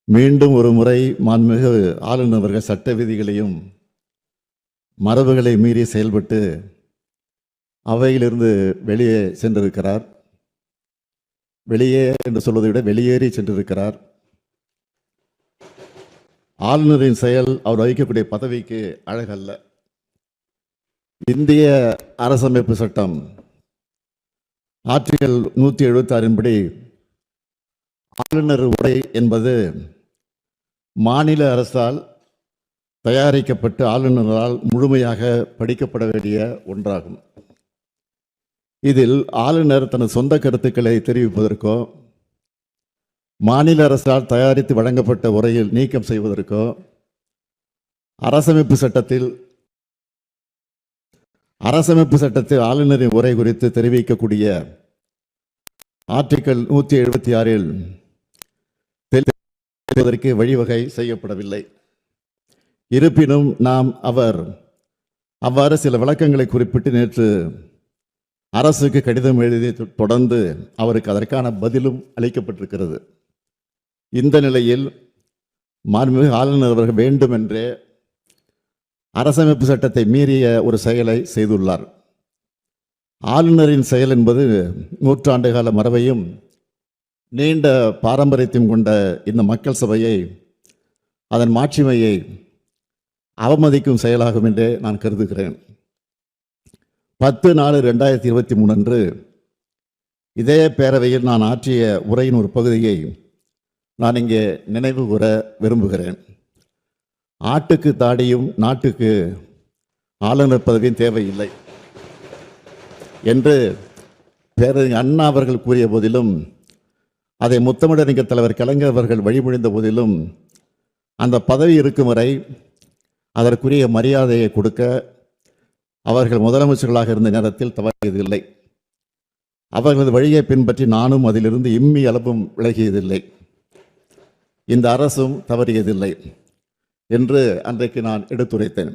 மீண்டும் ஒரு முறை மாண்புமிகு ஆளுநர் அவர்கள் சட்ட விதிகளையும் மரபுகளை மீறி செயல்பட்டு அவையிலிருந்து வெளியே சென்றிருக்கிறார். வெளியே என்று சொல்வதை விட வெளியேறி சென்றிருக்கிறார். ஆளுநரின் செயல் அவர் வகிக்கக்கூடிய பதவிக்கு அழகல்ல. இந்திய அரசமைப்பு சட்டம் ஆர்டிகல் 176 படி ஆளுநர் உரை என்பது மாநில அரசால் தயாரிக்கப்பட்டு ஆளுநரால் முழுமையாக படிக்கப்பட வேண்டிய ஒன்றாகும். இதில் ஆளுநர் தனது சொந்த கருத்துக்களை தெரிவிப்பதற்கோ மாநில அரசால் தயாரித்து வழங்கப்பட்ட உரையில் நீக்கம் செய்வதற்கோ அரசமைப்பு சட்டத்தில் ஆளுநரின் உரை குறித்து தெரிவிக்கக்கூடிய ஆர்டிகல் 176 தெரிவிப்பதற்கு வழிவகை செய்யப்படவில்லை. இருப்பினும் நாம் அவ்வாறு சில விளக்கங்களை குறிப்பிட்டு நேற்று அரசுக்கு கடிதம் எழுதி தொடர்ந்து அவருக்கு அதற்கான பதிலும் அளிக்கப்பட்டிருக்கிறது. இந்த நிலையில் மாண்புமிகு ஆளுநர் அவர்கள் வேண்டுமென்றே அரசமைப்பு சட்டத்தை மீறிய ஒரு செயலை செய்துள்ளார். ஆளுநரின் செயல் என்பது நூற்றாண்டுகால மரபையும் நீண்ட பாரம்பரியத்தையும் கொண்ட இந்த மக்கள் சபையை அதன் மாட்சிமையை அவமதிக்கும் செயலாகும் என்றே நான் கருதுகிறேன். 10/4/2023 அன்று இதே பேரவையில் நான் ஆற்றிய உரையின் ஒரு பகுதியை நான் இங்கே நினைவு கூற விரும்புகிறேன். ஆட்டுக்கு தாடியும் நாட்டுக்கு ஆளுநர் பதவியும் தேவையில்லை என்று பேரறிஞர் அண்ணா அவர்கள் கூறிய போதிலும், அதை முத்தமிழறிஞர் தலைவர் கலைஞர் அவர்கள் வழிமொழிந்த போதிலும், அந்த பதவி இருக்கும் வரை அதற்குரிய மரியாதையை கொடுக்க அவர்கள் முதலமைச்சர்களாக இருந்த நேரத்தில் தவறியதில்லை. அவர்களது வழியை பின்பற்றி நானும் அதிலிருந்து இம்மி அளவும் விலகியதில்லை. இந்த அரசும் தவறியதில்லை என்று அன்றைக்கு நான் எடுத்துரைத்தேன்.